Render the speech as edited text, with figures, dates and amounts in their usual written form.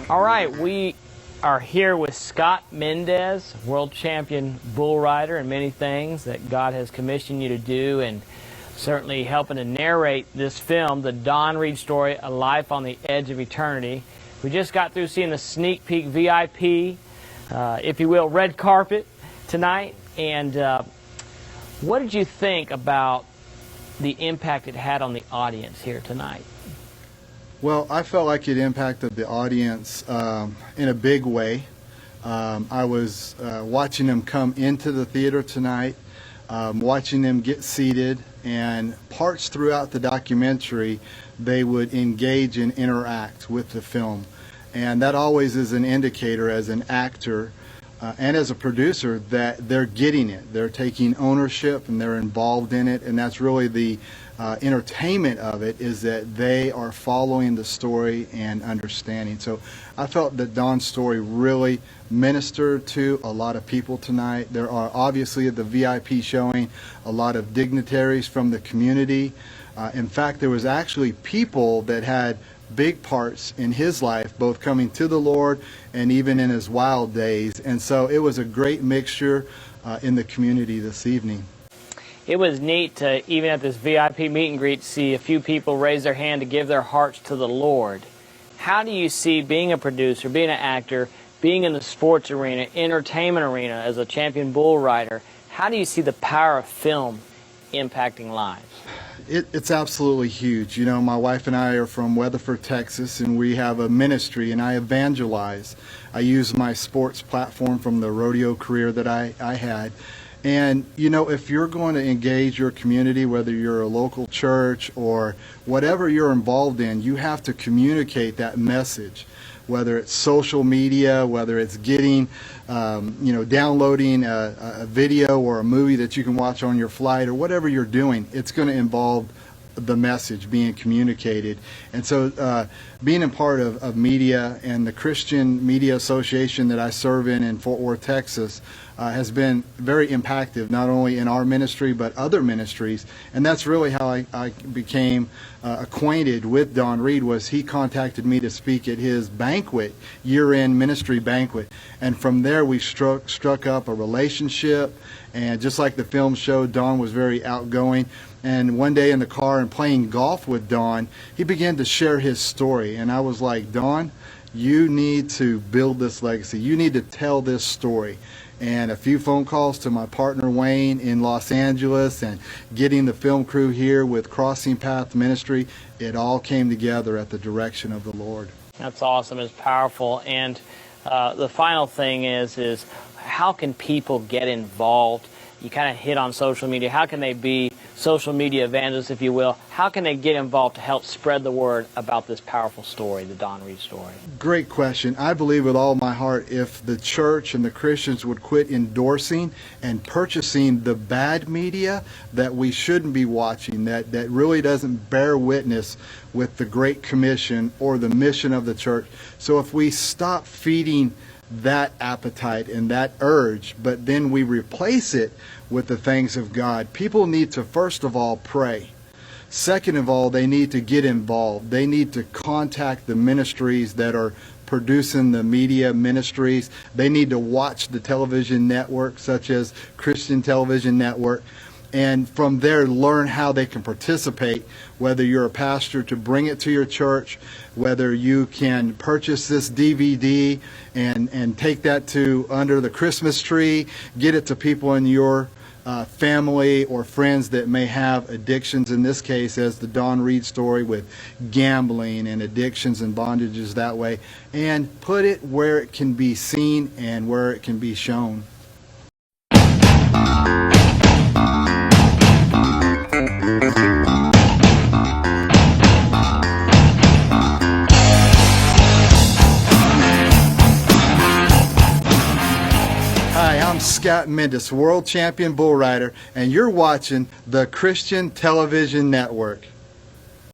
All right, we are here with Scott Mendes, world champion bull rider and many things that God has commissioned you to do, and certainly helping to narrate this film, the Don Reed story, A Life on the Edge of Eternity. We just got through seeing the sneak peek VIP, if you will, red carpet tonight. And what did you think about the impact it had on the audience here tonight? Well, I felt like it impacted the audience in a big way. I was watching them come into the theater tonight, watching them get seated, and parts throughout the documentary they would engage and interact with the film. And that always is an indicator as an actor and as a producer that they're getting it. They're taking ownership and they're involved in it, and that's really the entertainment of it, is that they are following the story and understanding. So I felt that Don's story really ministered to a lot of people tonight. There are obviously at the VIP showing a lot of dignitaries from the community. In fact, there was actually people that had big parts in his life, both coming to the Lord and even in his wild days. And so it was a great mixture in the community this evening. It was neat to, even at this VIP meet and greet, see a few people raise their hand to give their hearts to the Lord. How do you see being a producer, being an actor, being in the sports arena, entertainment arena as a champion bull rider, how do you see the power of film impacting lives? It's absolutely huge. You know, my wife and I are from Weatherford, Texas, and we have a ministry, and I evangelize. I use my sports platform from the rodeo career that I had. And, you know, if you're going to engage your community, whether you're a local church or whatever you're involved in, you have to communicate that message, whether it's social media, whether it's getting, downloading a video or a movie that you can watch on your flight, or whatever you're doing, it's going to involve the message being communicated. And so being a part of media and the Christian Media Association that I serve in Fort Worth, Texas, has been very impactful, not only in our ministry but other ministries. And that's really how I became acquainted with Don Reed. Was he contacted me to speak at his banquet, year-end ministry banquet, and from there we struck up a relationship. And just like the film showed, Don was very outgoing. And one day in the car and playing golf with Don, he began to share his story. And I was like, Don, you need to build this legacy. You need to tell this story. And a few phone calls to my partner Wayne in Los Angeles and getting the film crew here with Crossing Path Ministry, it all came together at the direction of the Lord. That's awesome. It's powerful. And the final thing is how can people get involved? You kind of hit on social media. How can they be social media evangelists, if you will? How can they get involved to help spread the word about this powerful story, the Don Reed story? Great question. I believe with all my heart, if the church and the Christians would quit endorsing and purchasing the bad media that we shouldn't be watching, that really doesn't bear witness with the Great Commission or the mission of the church. So if we stop feeding that appetite and that urge, but then we replace it with the things of God. People need to, first of all, pray. Second of all, they need to get involved. They need to contact the ministries that are producing the media ministries. They need to watch the television network, such as Christian Television Network, and from there learn how they can participate, whether you're a pastor, to bring it to your church, whether you can purchase this DVD and take that to under the Christmas tree, get it to people in your family or friends that may have addictions, in this case as the Don Reed story with gambling and addictions and bondages that way, and put it where it can be seen and where it can be shown. Hi, I'm Scott Mendes, world champion bull rider, and you're watching the Christian Television Network.